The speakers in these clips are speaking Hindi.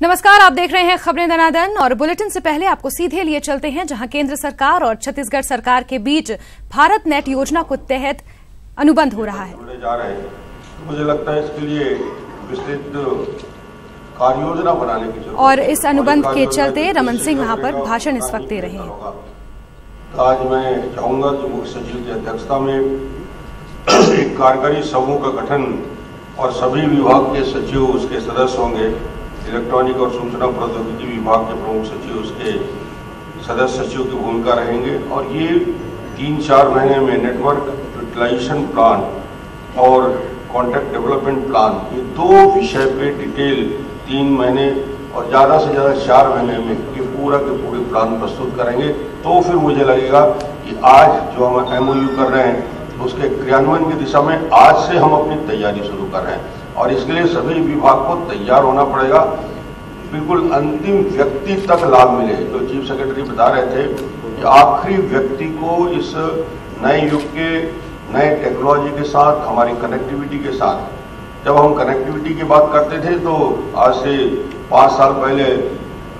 नमस्कार, आप देख रहे हैं खबरें दनादन और बुलेटिन से पहले आपको सीधे लिए चलते हैं जहां केंद्र सरकार और छत्तीसगढ़ सरकार के बीच भारत नेट योजना के तहत अनुबंध हो रहा है। जा रहे हैं, तो मुझे लगता है इसके लिए विस्तृत कार्य योजना बनाने की जरूरत और इस अनुबंध के चलते रमन सिंह वहां पर भाषण इस वक्त दे रहे हैं। आज मैं चाहूंगा कि मुख्य सचिव की अध्यक्षता में एक कार्यकारी समूह का गठन और सभी विभाग के सचिव उसके सदस्य होंगे। इलेक्ट्रॉनिक और सूचना प्रौद्योगिकी विभाग के प्रमुख सचिव उसके सदस्य सचिव की भूमिका रहेंगे और ये 3-4 महीने में नेटवर्क यूटिलाइजेशन प्लान और कॉन्टैक्ट डेवलपमेंट प्लान, ये 2 विषय पे डिटेल 3 महीने और ज़्यादा से ज़्यादा 4 महीने में ये पूरा के पूरे प्लान प्रस्तुत करेंगे। तो फिर मुझे लगेगा कि आज जो हम MOU कर रहे हैं उसके क्रियान्वयन की दिशा में आज से हम अपनी तैयारी शुरू कर रहे हैं और इसके लिए सभी विभाग को तैयार होना पड़ेगा। बिल्कुल अंतिम व्यक्ति तक लाभ मिले। जो चीफ सेक्रेटरी बता रहे थे कि आखिरी व्यक्ति को इस नए युग के नए टेक्नोलॉजी के साथ, हमारी कनेक्टिविटी के साथ, जब हम कनेक्टिविटी की बात करते थे तो आज से 5 साल पहले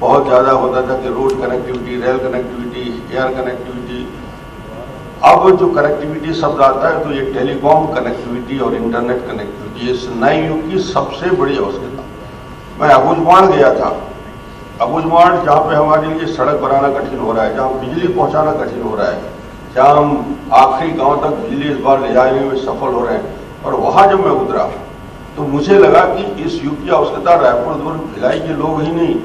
बहुत ज़्यादा होता था कि road connectivity, rail connectivity, air connectivity. अब जो कनेक्टिविटी शब्द आता है तो ये टेलीकॉम कनेक्टिविटी और इंटरनेट कनेक्टिविटी इस नए युग की सबसे बड़ी आवश्यकता। मैं अबुझमाड़ गया था। अबुझमाड़ जहाँ पे हमारे लिए सड़क बनाना कठिन हो रहा है, जहाँ बिजली पहुँचाना कठिन हो रहा है, जहाँ हम आखिरी गांव तक बिजली इस बार ले जाने में सफल हो रहे हैं। और वहाँ जब मैं उतरा तो मुझे लगा कि इस युग की आवश्यकता रायपुर, दुर्ग, भिलाई के लोग ही नहीं,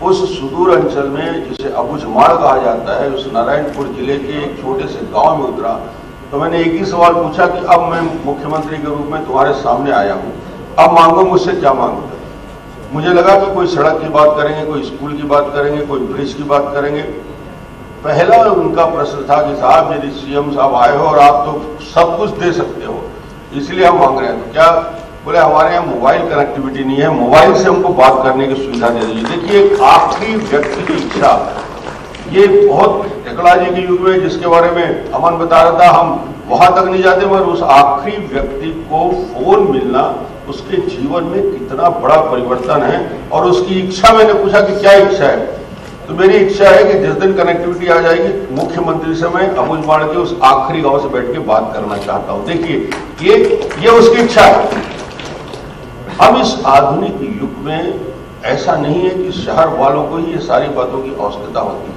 उस सुदूर अंचल में जिसे अबुझमाड़ कहा जाता है, उस नारायणपुर जिले के एक छोटे से गांव में उतरा तो मैंने एक ही सवाल पूछा कि अब मैं मुख्यमंत्री के रूप में तुम्हारे सामने आया हूं, अब मांगो मुझसे क्या मांगोगे। मुझे लगा कि कोई सड़क की बात करेंगे, कोई स्कूल की बात करेंगे, कोई ब्रिज की बात करेंगे। पहला उनका प्रश्न था कि साहब यदि CM साहब आए हो और आप तो सब कुछ दे सकते हो, इसलिए हम मांग रहे हैं। तो क्या बोले, हमारे यहाँ मोबाइल कनेक्टिविटी नहीं है, मोबाइल से हमको बात करने की सुविधा दे दीजिए। देखिए, आखिरी व्यक्ति की इच्छा, ये बहुत टेक्नोलॉजी के युग में जिसके बारे में अमन बता रहा था, हम वहां तक नहीं जाते, मगर उस आखिरी व्यक्ति को फोन मिलना उसके जीवन में कितना बड़ा परिवर्तन है। और उसकी इच्छा, मैंने पूछा कि क्या इच्छा है, तो मेरी इच्छा है कि जिस दिन कनेक्टिविटी आ जाएगी मुख्यमंत्री से मैं अबुझमाड़ के उस आखिरी गांव से बैठ के बात करना चाहता हूं। देखिए, ये उसकी इच्छा है। अब इस आधुनिक युग में ऐसा नहीं है कि शहर वालों को ही ये सारी बातों की आवश्यकता होती है।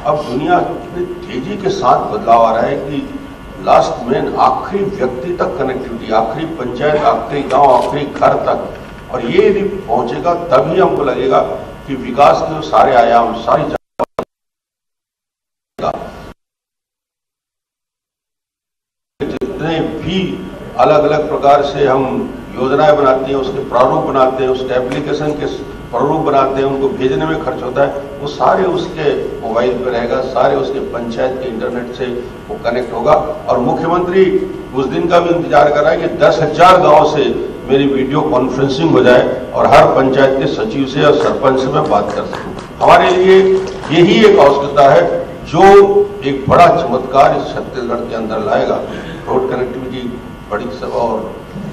अब दुनिया इतनी तेजी के साथ बदलाव आ रहा है कि लास्ट में आखिरी व्यक्ति तक कनेक्टिविटी, आखिरी पंचायत, आखिरी गांव, आखिरी घर तक, और ये यदि पहुंचेगा तभी हमको लगेगा कि विकास के जो सारे आयाम, सारी जितने भी अलग अलग प्रकार से हम योजनाएं बनाते हैं, उसके प्रारूप बनाते हैं, उसके एप्लीकेशन के प्रारूप बनाते हैं, उनको भेजने में खर्च होता है, वो सारे उसके मोबाइल पे रहेगा, सारे उसके पंचायत के इंटरनेट से वो कनेक्ट होगा। और मुख्यमंत्री उस दिन का भी इंतजार कर रहा है कि 10,000 गांव से मेरी वीडियो कॉन्फ्रेंसिंग हो जाए और हर पंचायत के सचिव से और सरपंच से मैं बात कर सकूं। हमारे लिए यही एक आवश्यकता है जो एक बड़ा चमत्कार इस छत्तीसगढ़ के अंदर लाएगा। रोड कनेक्टिविटी, बड़ी सभा और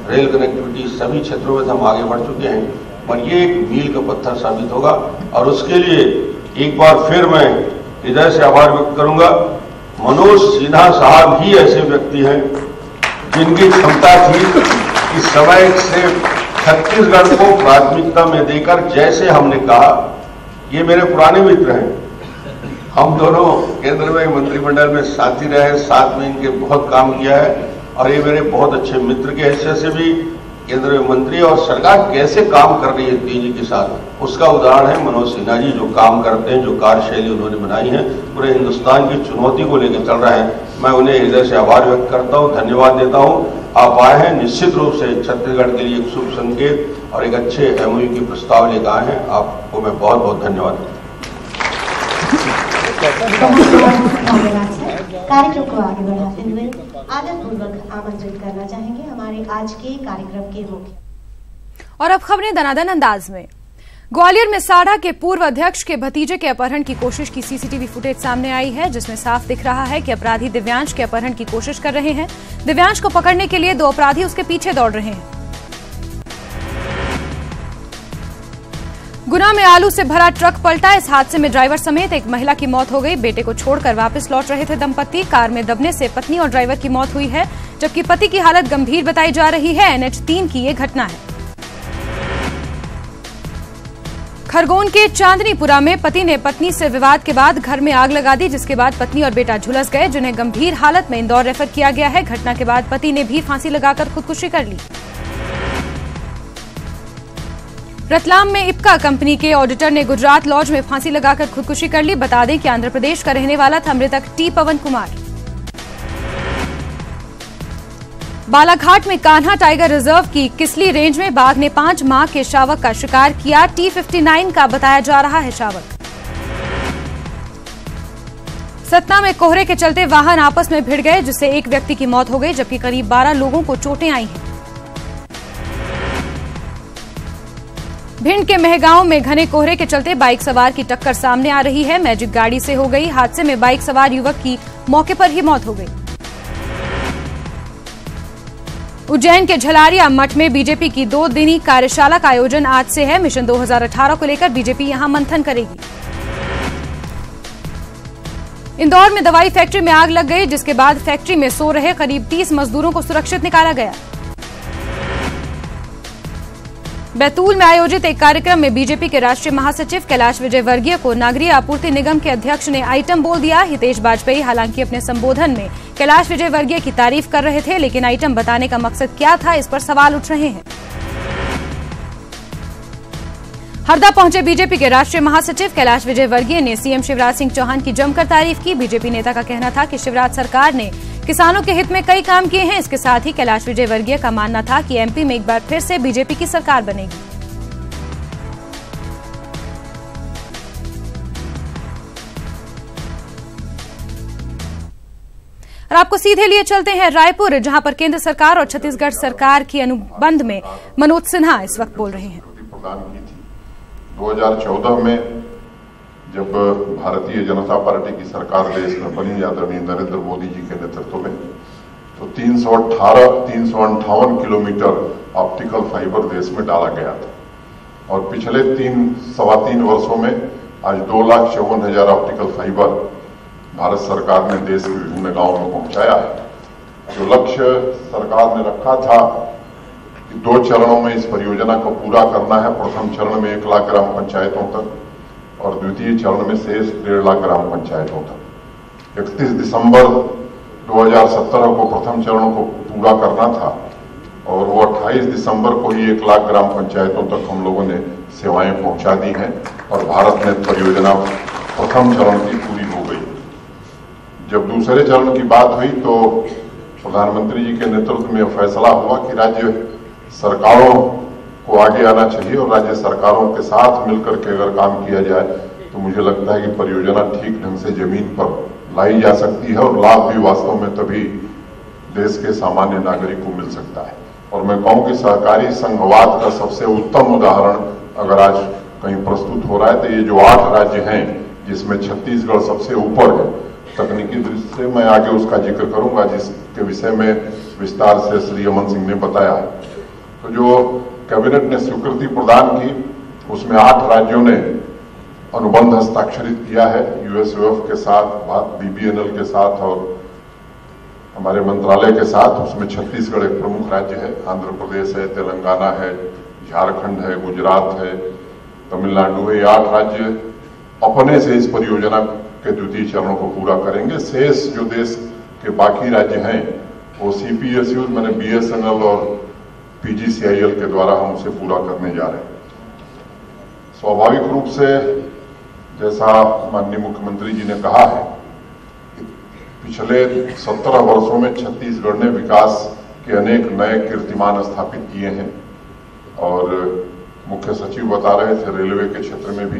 रेल कनेक्टिविटी सभी क्षेत्रों में हम आगे बढ़ चुके हैं, पर ये एक मील का पत्थर साबित होगा। और उसके लिए एक बार फिर मैं हृदय से आभार व्यक्त करूंगा। मनोज सिन्हा साहब ही ऐसे व्यक्ति हैं जिनकी क्षमता थी कि समय से छत्तीसगढ़ को प्राथमिकता में देकर, जैसे हमने कहा, ये मेरे पुराने मित्र हैं, हम दोनों केंद्र में मंत्रिमंडल में साथी रहे, साथ में इनके बहुत काम किया है और ये मेरे बहुत अच्छे मित्र के हैसियत से भी केंद्र में मंत्री और सरकार कैसे काम कर रही है तेजी के साथ, उसका उदाहरण है मनोज सिन्हा जी। जो काम करते हैं, जो कार्यशैली उन्होंने बनाई है, पूरे हिंदुस्तान की चुनौती को लेकर चल रहा है। मैं उन्हें हृदय से आभार व्यक्त करता हूँ, धन्यवाद देता हूँ। आप आए हैं, निश्चित रूप से छत्तीसगढ़ के लिए एक शुभ संकेत और एक अच्छे MOU की प्रस्ताव लेकर आए हैं। आपको मैं बहुत बहुत धन्यवाद देता हूँ। कार्यक्रम को आगे बढ़ाते हुए आदरपूर्वक आमंत्रित करना चाहेंगे हमारे आज के कार्यक्रम के मुख्य। और अब खबरें दनादन अंदाज में। ग्वालियर में साढ़ा के पूर्व अध्यक्ष के भतीजे के अपहरण की कोशिश की CCTV फुटेज सामने आई है, जिसमें साफ दिख रहा है कि अपराधी दिव्यांश के अपहरण की कोशिश कर रहे हैं। दिव्यांश को पकड़ने के लिए 2 अपराधी उसके पीछे दौड़ रहे हैं। गुना में आलू से भरा ट्रक पलटा। इस हादसे में ड्राइवर समेत एक महिला की मौत हो गई। बेटे को छोड़कर वापस लौट रहे थे दंपत्ति। कार में दबने से पत्नी और ड्राइवर की मौत हुई है, जबकि पति की हालत गंभीर बताई जा रही है। NH3 की ये घटना है। खरगोन के चांदनीपुरा में पति ने पत्नी से विवाद के बाद घर में आग लगा दी, जिसके बाद पत्नी और बेटा झुलस गए, जिन्हें गंभीर हालत में इंदौर रेफर किया गया है। घटना के बाद पति ने भी फांसी लगाकर खुदकुशी कर ली। रतलाम में इप्का कंपनी के ऑडिटर ने गुजरात लॉज में फांसी लगाकर खुदकुशी कर ली। बता दें कि आंध्र प्रदेश का रहने वाला था मृतक टी पवन कुमार। बालाघाट में कान्हा टाइगर रिजर्व की किसली रेंज में बाघ ने 5 माह के शावक का शिकार किया। T59 का बताया जा रहा है शावक। सतना में कोहरे के चलते वाहन आपस में भिड़ गए, जिससे एक व्यक्ति की मौत हो गई, जबकि करीब 12 लोगों को चोटें आई हैं। भिंड के मेहगांव में घने कोहरे के चलते बाइक सवार की टक्कर सामने आ रही है। मैजिक गाड़ी से हो गई हादसे में बाइक सवार युवक की मौके पर ही मौत हो गई। उज्जैन के झलारिया मठ में बीजेपी की 2 दिनी कार्यशाला का आयोजन आज से है। मिशन 2018 को लेकर बीजेपी यहां मंथन करेगी। इंदौर में दवाई फैक्ट्री में आग लग गई, जिसके बाद फैक्ट्री में सो रहे करीब 30 मजदूरों को सुरक्षित निकाला गया। बैतूल में आयोजित एक कार्यक्रम में बीजेपी के राष्ट्रीय महासचिव कैलाश विजयवर्गीय को नागरिक आपूर्ति निगम के अध्यक्ष ने आइटम बोल दिया। हितेश बाजपेयी हालांकि अपने संबोधन में कैलाश विजयवर्गीय की तारीफ कर रहे थे, लेकिन आइटम बताने का मकसद क्या था, इस पर सवाल उठ रहे हैं। हरदा पहुंचे बीजेपी के राष्ट्रीय महासचिव कैलाश विजयवर्गीय ने सीएम शिवराज सिंह चौहान की जमकर तारीफ की। बीजेपी नेता का कहना था कि शिवराज सरकार ने किसानों के हित में कई काम किए हैं। इसके साथ ही कैलाश विजयवर्गीय का मानना था कि एमपी में एक बार फिर से बीजेपी की सरकार बनेगी। और आपको सीधे लिए चलते हैं रायपुर, जहां पर केंद्र सरकार और छत्तीसगढ़ सरकार की अनुबंध में मनोज सिन्हा इस वक्त बोल रहे हैं। 2014 में जब भारतीय जनता पार्टी की सरकार देश में बनी आदरणीय नरेंद्र मोदी जी के नेतृत्व में, तो 358 किलोमीटर ऑप्टिकल फाइबर देश में डाला गया था। और पिछले 3-3.25 वर्षों में आज 2,54,000 ऑप्टिकल फाइबर भारत सरकार ने देश के विभिन्न गांवों में पहुंचाया है। जो लक्ष्य सरकार ने रखा था कि 2 चरणों में इस परियोजना को पूरा करना है। प्रथम चरण में 1 लाख ग्राम पंचायतों तक और द्वितीय चरण में शेष 1.5 लाख ग्राम पंचायतों तक। 31 दिसंबर 2017 को प्रथम चरण को पूरा करना था और वो 28 दिसंबर को ही 1 लाख ग्राम पंचायतों तक हम लोगों ने सेवाएं पहुंचा दी हैं और भारत नेट परियोजना प्रथम चरण की पूरी हो गई। जब दूसरे चरण की बात हुई तो प्रधानमंत्री जी के नेतृत्व में फैसला हुआ कि राज्य सरकारों को आगे आना चाहिए और राज्य सरकारों के साथ मिलकर के अगर काम किया जाए तो मुझे लगता है कि परियोजना ठीक ढंग से जमीन पर लाई जा सकती है और लाभ भी वास्तव में तभी देश के सामान्य नागरिक को मिल सकता है। और मैं कहूं कि सहकारी संघवाद का सबसे उत्तम उदाहरण अगर आज कहीं प्रस्तुत हो रहा है तो ये जो 8 राज्य हैं, जिसमें छत्तीसगढ़ सबसे ऊपर है, तकनीकी दृष्टि से मैं आगे उसका जिक्र करूंगा, जिसके विषय में विस्तार से श्री अमन सिंह ने बताया है। तो जो कैबिनेट ने स्वीकृति प्रदान की, उसमें 8 राज्यों ने अनुबंध हस्ताक्षरित किया है यूएसओएफ के साथ, बीबीएनएल के साथ और हमारे मंत्रालय के साथ। उसमें छत्तीसगढ़ एक प्रमुख राज्य है, आंध्र प्रदेश है, तेलंगाना है, झारखंड है, गुजरात है, तमिलनाडु है। ये 8 राज्य अपने से इस परियोजना के द्वितीय चरण को पूरा करेंगे। शेष जो देश के बाकी राज्य हैं वो सीपीएसयू मैंने बीएसएनएल और पीजीसीआईएल के द्वारा हम उसे पूरा करने जा रहे हैं। स्वाभाविक रूप से जैसा माननीय मुख्यमंत्री जी ने कहा है, पिछले 17 वर्षों में छत्तीसगढ़ ने विकास के अनेक नए कीर्तिमान स्थापित किए हैं। और मुख्य सचिव बता रहे थे रेलवे के क्षेत्र में भी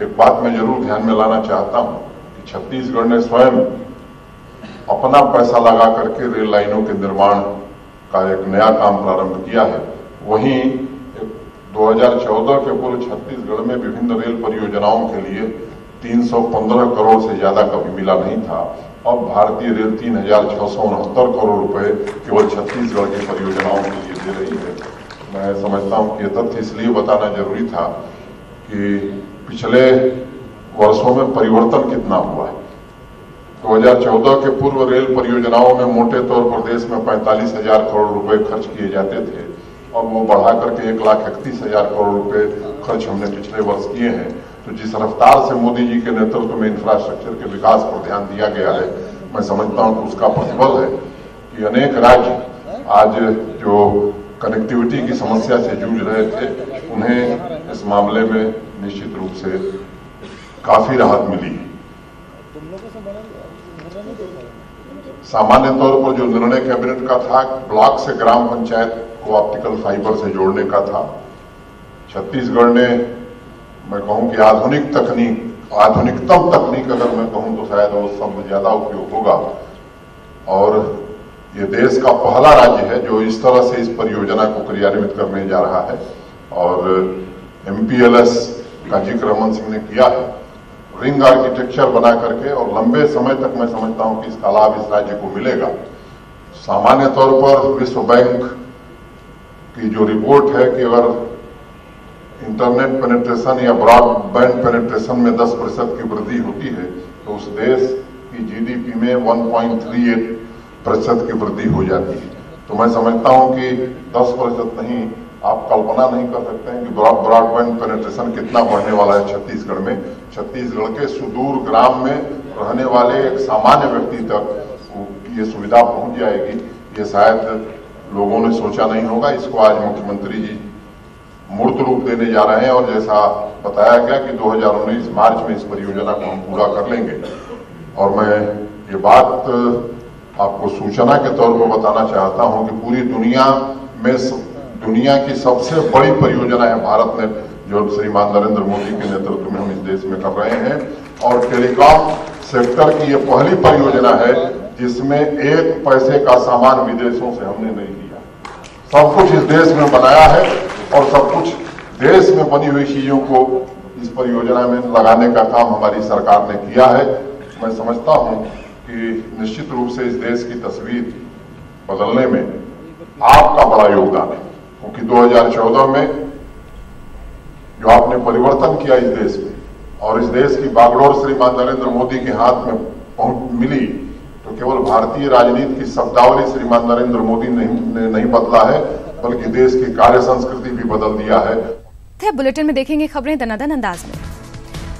एक बात मैं जरूर ध्यान में लाना चाहता हूं कि छत्तीसगढ़ ने स्वयं अपना पैसा लगा करके रेल लाइनों के निर्माण का एक नया काम प्रारंभ किया है। वहीं 2014 के पूर्व छत्तीसगढ़ में विभिन्न रेल परियोजनाओं के लिए 315 करोड़ से ज्यादा कभी मिला नहीं था। अब भारतीय रेल 3,669 करोड़ रुपए केवल छत्तीसगढ़ की परियोजनाओं के लिए दे रही है। मैं समझता हूं कि यह तथ्य इसलिए बताना जरूरी था कि पिछले वर्षों में परिवर्तन कितना हुआ है। 2014 के पूर्व रेल परियोजनाओं में मोटे तौर पर देश में 45,000 करोड़ रुपए खर्च किए जाते थे और वो बढ़ा करके 1,31,000 करोड़ रुपए खर्च हमने पिछले वर्ष किए हैं। तो जिस रफ्तार से मोदी जी के नेतृत्व में इंफ्रास्ट्रक्चर के विकास पर ध्यान दिया गया है, मैं समझता हूं कि उसका प्रतिफल है कि अनेक राज्य आज जो कनेक्टिविटी की समस्या से जूझ रहे थे, उन्हें इस मामले में निश्चित रूप से काफी राहत मिली। सामान्य तौर पर जो निर्णय कैबिनेट का था, ब्लॉक से ग्राम पंचायत को ऑप्टिकल फाइबर से जोड़ने का था। छत्तीसगढ़ ने, मैं कहूं कि आधुनिकतम तकनीक अगर मैं कहूं तो शायद वो सब ज्यादा उपयोग होगा, और ये देश का पहला राज्य है जो इस तरह से इस परियोजना को क्रियान्वित करने जा रहा है। और MPLS का जिक्र रमन सिंह ने किया है, रिंग आर्किटेक्चर बना करके, और लंबे समय तक मैं समझता हूं कि इसका लाभ इस राज्य को मिलेगा। सामान्य तौर पर विश्व बैंक की जो रिपोर्ट है कि अगर इंटरनेट पेनिट्रेशन या ब्रॉडबैंड पेनिट्रेशन में 10% की वृद्धि होती है तो उस देश की GDP में 1.38% की वृद्धि हो जाती है। तो मैं समझता हूं कि 10% नहीं, आप कल्पना नहीं कर सकते हैं कि ब्रॉडबैंड पेनिट्रेशन कितना बढ़ने वाला है छत्तीसगढ़ में। छत्तीसगढ़ के सुदूर ग्राम में रहने वाले एक सामान्य व्यक्ति तक ये सुविधा पहुंच जाएगी, ये शायद लोगों ने सोचा नहीं होगा। इसको आज मुख्यमंत्री जी मूर्त रूप देने जा रहे हैं, और जैसा बताया गया कि 2019 मार्च में इस परियोजना को हम पूरा कर लेंगे। और मैं ये बात आपको सूचना के तौर पर बताना चाहता हूं कि पूरी दुनिया में दुनिया की सबसे बड़ी परियोजना है भारत में, जो श्रीमान नरेंद्र मोदी के नेतृत्व में हम इस देश में कर रहे हैं। और टेलीकॉम सेक्टर की ये पहली परियोजना है जिसमें एक पैसे का सामान विदेशों से हमने नहीं लिया। सब कुछ इस देश में बनाया है, और सब कुछ देश में बनी हुई चीजों को इस परियोजना में लगाने का काम हमारी सरकार ने किया है। मैं समझता हूं कि निश्चित रूप से इस देश की तस्वीर बदलने में आपका बड़ा योगदान है, क्योंकि 2014 में जो आपने परिवर्तन किया इस देश में, और इस देश की बागडोर श्रीमान नरेंद्र मोदी के हाथ में मिली, तो केवल भारतीय राजनीति की शब्दावली श्रीमान नरेंद्र मोदी ने नहीं बदला है, बल्कि देश की कार्य संस्कृति भी बदल दिया है। बुलेटिन में देखेंगे खबरें दनादन अंदाज में।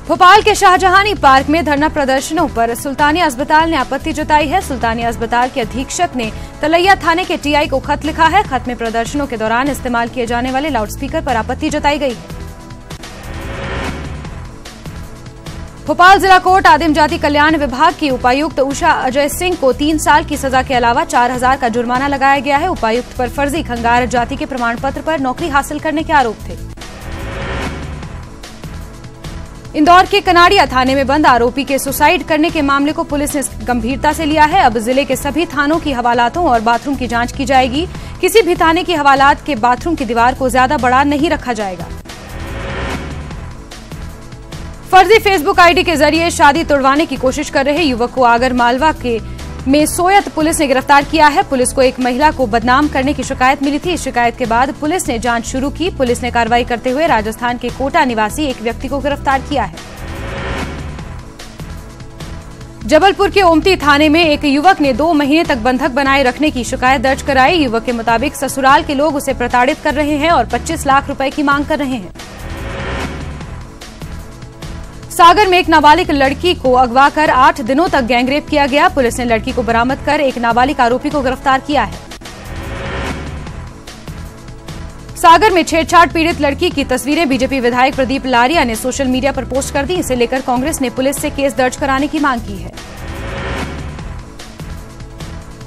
भोपाल के शाहजहानी पार्क में धरना प्रदर्शनों पर सुल्तानिया अस्पताल ने आपत्ति जताई है। सुल्तानिया अस्पताल के अधीक्षक ने तलैया थाने के TI को खत लिखा है। खत में प्रदर्शनों के दौरान इस्तेमाल किए जाने वाले लाउडस्पीकर पर आपत्ति जताई गई है। भोपाल जिला कोर्ट आदिम जाति कल्याण विभाग की उपायुक्त उषा अजय सिंह को 3 साल की सजा के अलावा 4,000 का जुर्माना लगाया गया है। उपायुक्त पर फर्जी खंगार जाति के प्रमाण पत्र पर नौकरी हासिल करने के आरोप थे। इंदौर के कनाड़िया थाने में बंद आरोपी के सुसाइड करने के मामले को पुलिस ने गंभीरता से लिया है। अब जिले के सभी थानों की हवालातों और बाथरूम की जांच की जाएगी। किसी भी थाने की हवालात के बाथरूम की दीवार को ज्यादा बड़ा नहीं रखा जाएगा। फर्जी फेसबुक आईडी के जरिए शादी तोड़वाने की कोशिश कर रहे युवक को आगर मालवा के में सोयत पुलिस ने गिरफ्तार किया है। पुलिस को एक महिला को बदनाम करने की शिकायत मिली थी। इस शिकायत के बाद पुलिस ने जांच शुरू की। पुलिस ने कार्रवाई करते हुए राजस्थान के कोटा निवासी एक व्यक्ति को गिरफ्तार किया है। जबलपुर के ओमती थाने में एक युवक ने 2 महीने तक बंधक बनाए रखने की शिकायत दर्ज कराई। युवक के मुताबिक ससुराल के लोग उसे प्रताड़ित कर रहे हैं और 25 लाख रुपए की मांग कर रहे हैं। सागर में एक नाबालिग लड़की को अगवा कर 8 दिनों तक गैंगरेप किया गया। पुलिस ने लड़की को बरामद कर एक नाबालिग आरोपी को गिरफ्तार किया है। सागर में छेड़छाड़ पीड़ित लड़की की तस्वीरें बीजेपी विधायक प्रदीप लारिया ने सोशल मीडिया पर पोस्ट कर दी। इसे लेकर कांग्रेस ने पुलिस से केस दर्ज कराने की मांग की है।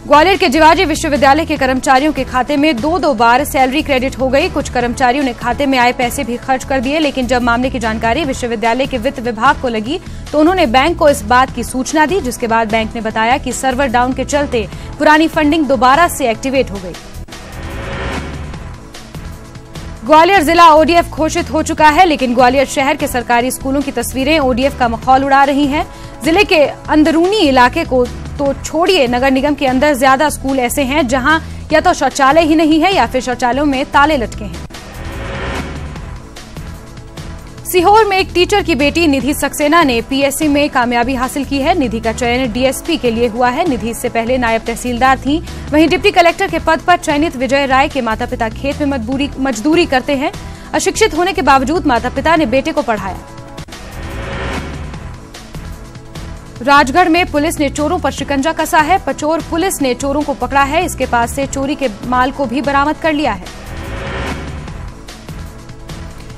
ग्वालियर के जिवाजी विश्वविद्यालय के कर्मचारियों के खाते में 2-2 बार सैलरी क्रेडिट हो गई। कुछ कर्मचारियों ने खाते में आए पैसे भी खर्च कर दिए, लेकिन जब मामले की जानकारी विश्वविद्यालय के वित्त विभाग को लगी तो उन्होंने बैंक को इस बात की सूचना दी, जिसके बाद बैंक ने बताया कि सर्वर डाउन के चलते पुरानी फंडिंग दोबारा से एक्टिवेट हो गई। ग्वालियर जिला ODF घोषित हो चुका है, लेकिन ग्वालियर शहर के सरकारी स्कूलों की तस्वीरें ODF का मखौल उड़ा रही हैं। जिले के अंदरूनी इलाके को तो छोड़िए, नगर निगम के अंदर ज्यादा स्कूल ऐसे हैं जहां या तो शौचालय ही नहीं है या फिर शौचालयों में ताले लटके हैं। सीहोर में एक टीचर की बेटी निधि सक्सेना ने पीएससी में कामयाबी हासिल की है। निधि का चयन डीएसपी के लिए हुआ है। निधि इससे पहले नायब तहसीलदार थी। वहीं डिप्टी कलेक्टर के पद पर चयनित विजय राय के माता पिता खेत में मजदूरी करते हैं। अशिक्षित होने के बावजूद माता पिता ने बेटे को पढ़ाया। राजगढ़ में पुलिस ने चोरों पर शिकंजा कसा है। पचोर पुलिस ने चोरों को पकड़ा है। इसके पास से चोरी के माल को भी बरामद कर लिया है।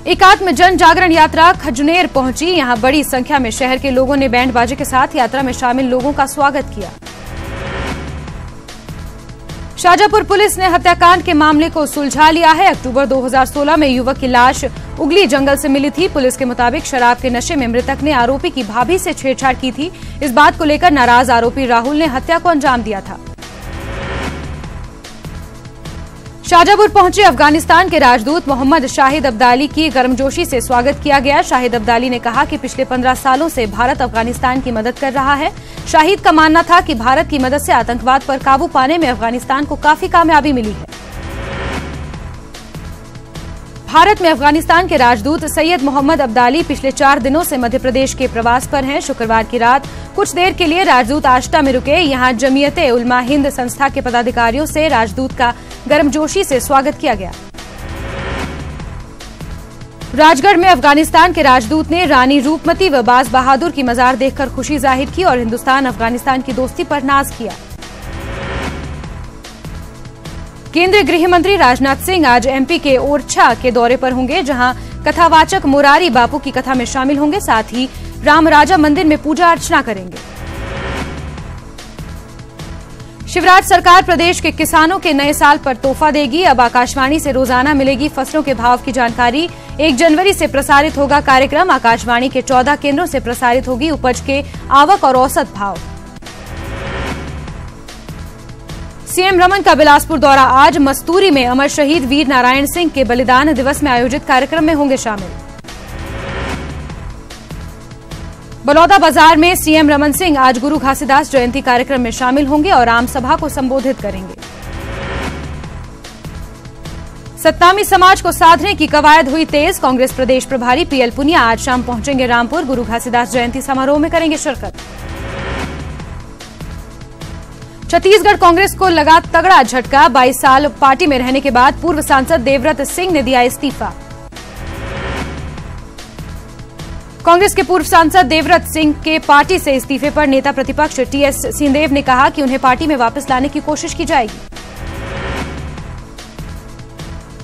एकात्म जन जागरण यात्रा खजुनेर पहुंची। यहां बड़ी संख्या में शहर के लोगों ने बैंड बाजे के साथ यात्रा में शामिल लोगों का स्वागत किया। शाजापुर पुलिस ने हत्याकांड के मामले को सुलझा लिया है। अक्टूबर 2016 में युवक की लाश उगली जंगल से मिली थी। पुलिस के मुताबिक शराब के नशे में मृतक ने आरोपी की भाभी से छेड़छाड़ की थी। इस बात को लेकर नाराज आरोपी राहुल ने हत्या को अंजाम दिया था। शाजापुर पहुंचे अफगानिस्तान के राजदूत मोहम्मद शाहिद अब्दाली की गर्मजोशी से स्वागत किया गया। शाहिद अब्दाली ने कहा कि पिछले 15 सालों से भारत अफगानिस्तान की मदद कर रहा है। शाहिद का मानना था कि भारत की मदद से आतंकवाद पर काबू पाने में अफगानिस्तान को काफी कामयाबी मिली है। भारत में अफगानिस्तान के राजदूत सैयद मोहम्मद अब्दाली पिछले 4 दिनों से मध्य प्रदेश के प्रवास पर हैं। शुक्रवार की रात कुछ देर के लिए राजदूत आष्टा में रुके। यहां जमीयते उलमा हिंद संस्था के पदाधिकारियों से राजदूत का गर्मजोशी से स्वागत किया गया। राजगढ़ में अफगानिस्तान के राजदूत ने रानी रूपमती व बाज बहादुर की मजार देखकर खुशी जाहिर की और हिंदुस्तान अफगानिस्तान की दोस्ती पर नाज किया। केंद्रीय गृह मंत्री राजनाथ सिंह आज एमपी के ओरछा के दौरे पर होंगे, जहां कथावाचक मुरारी बापू की कथा में शामिल होंगे। साथ ही रामराजा मंदिर में पूजा अर्चना करेंगे। शिवराज सरकार प्रदेश के किसानों के नए साल पर तोहफा देगी। अब आकाशवाणी से रोजाना मिलेगी फसलों के भाव की जानकारी। 1 जनवरी से प्रसारित होगा कार्यक्रम। आकाशवाणी के 14 केंद्रों से प्रसारित होगी उपज के आवक और औसत भाव। सीएम रमन का बिलासपुर दौरा आज। मस्तूरी में अमर शहीद वीर नारायण सिंह के बलिदान दिवस में आयोजित कार्यक्रम में होंगे शामिल। बलौदा बाजार में सीएम रमन सिंह आज गुरु घासीदास जयंती कार्यक्रम में शामिल होंगे और आम सभा को संबोधित करेंगे। सत्तामी समाज को साधने की कवायद हुई तेज। कांग्रेस प्रदेश प्रभारी पीएल पुनिया आज शाम पहुंचेंगे रामपुर। गुरु घासीदास जयंती समारोह में करेंगे शिरकत। छत्तीसगढ़ कांग्रेस को लगा तगड़ा झटका। 22 साल पार्टी में रहने के बाद पूर्व सांसद देवव्रत सिंह ने दिया इस्तीफा। कांग्रेस के पूर्व सांसद देवव्रत सिंह के पार्टी से इस्तीफे पर नेता प्रतिपक्ष टीएस सिंहदेव ने कहा कि उन्हें पार्टी में वापस लाने की कोशिश की जाएगी।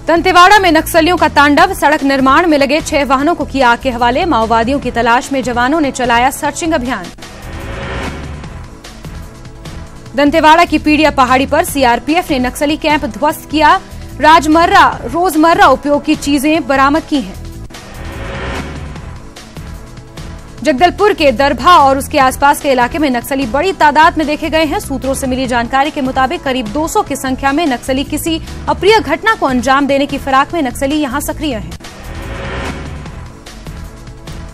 दंतेवाड़ा में नक्सलियों का तांडव। सड़क निर्माण में लगे 6 वाहनों को किया आग के हवाले। माओवादियों की तलाश में जवानों ने चलाया सर्चिंग अभियान। दंतेवाड़ा की पीड़िया पहाड़ी पर सीआरपीएफ ने नक्सली कैंप ध्वस्त किया। रोजमर्रा उपयोग की चीजें बरामद की हैं। जगदलपुर के दरभा और उसके आसपास के इलाके में नक्सली बड़ी तादाद में देखे गए हैं। सूत्रों से मिली जानकारी के मुताबिक करीब 200 की संख्या में नक्सली किसी अप्रिय घटना को अंजाम देने की फिराक में नक्सली यहां सक्रिय हैं।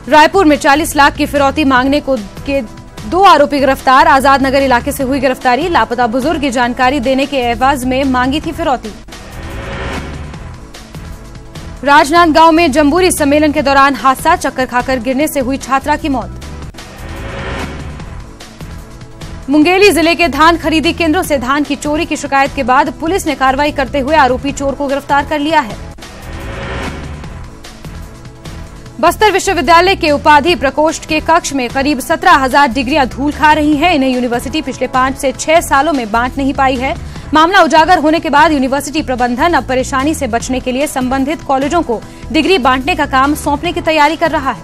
रायपुर में 40 लाख की फिरौती मांगने के 2 आरोपी गिरफ्तार। आजाद नगर इलाके से हुई गिरफ्तारी। लापता बुजुर्ग की जानकारी देने के एवज में मांगी थी फिरौती। राजनांदगांव में जम्बूरी सम्मेलन के दौरान हादसा। चक्कर खाकर गिरने से हुई छात्रा की मौत। मुंगेली जिले के धान खरीदी केंद्रों से धान की चोरी की शिकायत के बाद पुलिस ने कार्रवाई करते हुए आरोपी चोर को गिरफ्तार कर लिया है। बस्तर विश्वविद्यालय के उपाधि प्रकोष्ठ के कक्ष में करीब 17,000 डिग्रियां धूल खा रही हैं। इन्हें यूनिवर्सिटी पिछले 5 से 6 सालों में बांट नहीं पाई है। मामला उजागर होने के बाद यूनिवर्सिटी प्रबंधन अब परेशानी से बचने के लिए संबंधित कॉलेजों को डिग्री बांटने का काम सौंपने की तैयारी कर रहा है।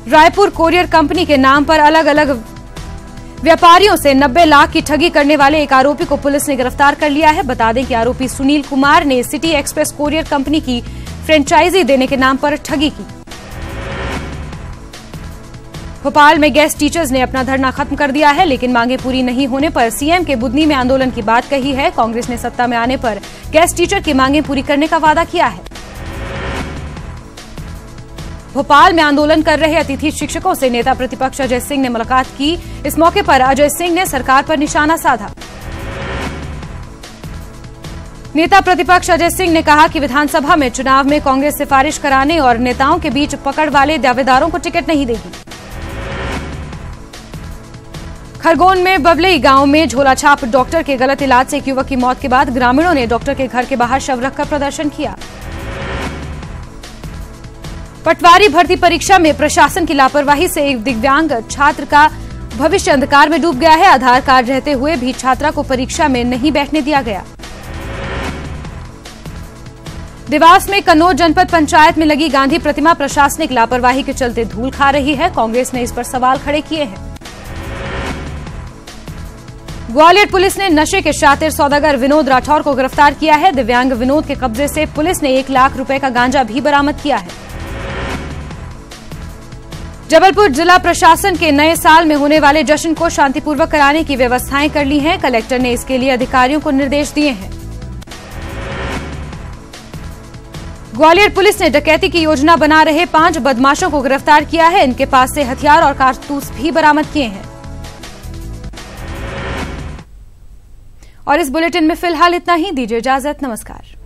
रायपुर कोरियर कंपनी के नाम पर अलग अलग व्यापारियों से 90 लाख की ठगी करने वाले एक आरोपी को पुलिस ने गिरफ्तार कर लिया है। बता दें कि आरोपी सुनील कुमार ने सिटी एक्सप्रेस कोरियर कंपनी की फ्रेंचाइजी देने के नाम पर ठगी की। भोपाल में गेस्ट टीचर्स ने अपना धरना खत्म कर दिया है, लेकिन मांगे पूरी नहीं होने पर सीएम के बुधनी में आंदोलन की बात कही है। कांग्रेस ने सत्ता में आने पर गेस्ट टीचर की मांगे पूरी करने का वादा किया है। भोपाल में आंदोलन कर रहे अतिथि शिक्षकों से नेता प्रतिपक्ष अजय सिंह ने मुलाकात की। इस मौके पर अजय सिंह ने सरकार पर निशाना साधा। नेता प्रतिपक्ष अजय सिंह ने कहा कि विधानसभा में चुनाव में कांग्रेस सिफारिश कराने और नेताओं के बीच पकड़ वाले दावेदारों को टिकट नहीं देगी। खरगोन में बबलई गांव में झोलाछाप डॉक्टर के गलत इलाज से एक युवक की मौत के बाद ग्रामीणों ने डॉक्टर के घर के बाहर शव रखकर प्रदर्शन किया। पटवारी भर्ती परीक्षा में प्रशासन की लापरवाही से एक दिव्यांग छात्र का भविष्य अंधकार में डूब गया है। आधार कार्ड रहते हुए भी छात्रा को परीक्षा में नहीं बैठने दिया गया। देवास में कन्नौज जनपद पंचायत में लगी गांधी प्रतिमा प्रशासनिक लापरवाही के चलते धूल खा रही है। कांग्रेस ने इस पर सवाल खड़े किए हैं। ग्वालियर पुलिस ने नशे के शातिर सौदागर विनोद राठौर को गिरफ्तार किया है। दिव्यांग विनोद के कब्जे से पुलिस ने 1 लाख रुपए का गांजा भी बरामद किया है। जबलपुर जिला प्रशासन के नए साल में होने वाले जश्न को शांतिपूर्वक कराने की व्यवस्थाएं कर ली हैं। कलेक्टर ने इसके लिए अधिकारियों को निर्देश दिए हैं। ग्वालियर पुलिस ने डकैती की योजना बना रहे 5 बदमाशों को गिरफ्तार किया है। इनके पास से हथियार और कारतूस भी बरामद किए हैं। और इस बुलेटिन में फिलहाल इतना ही। दीजिए इजाजत। नमस्कार।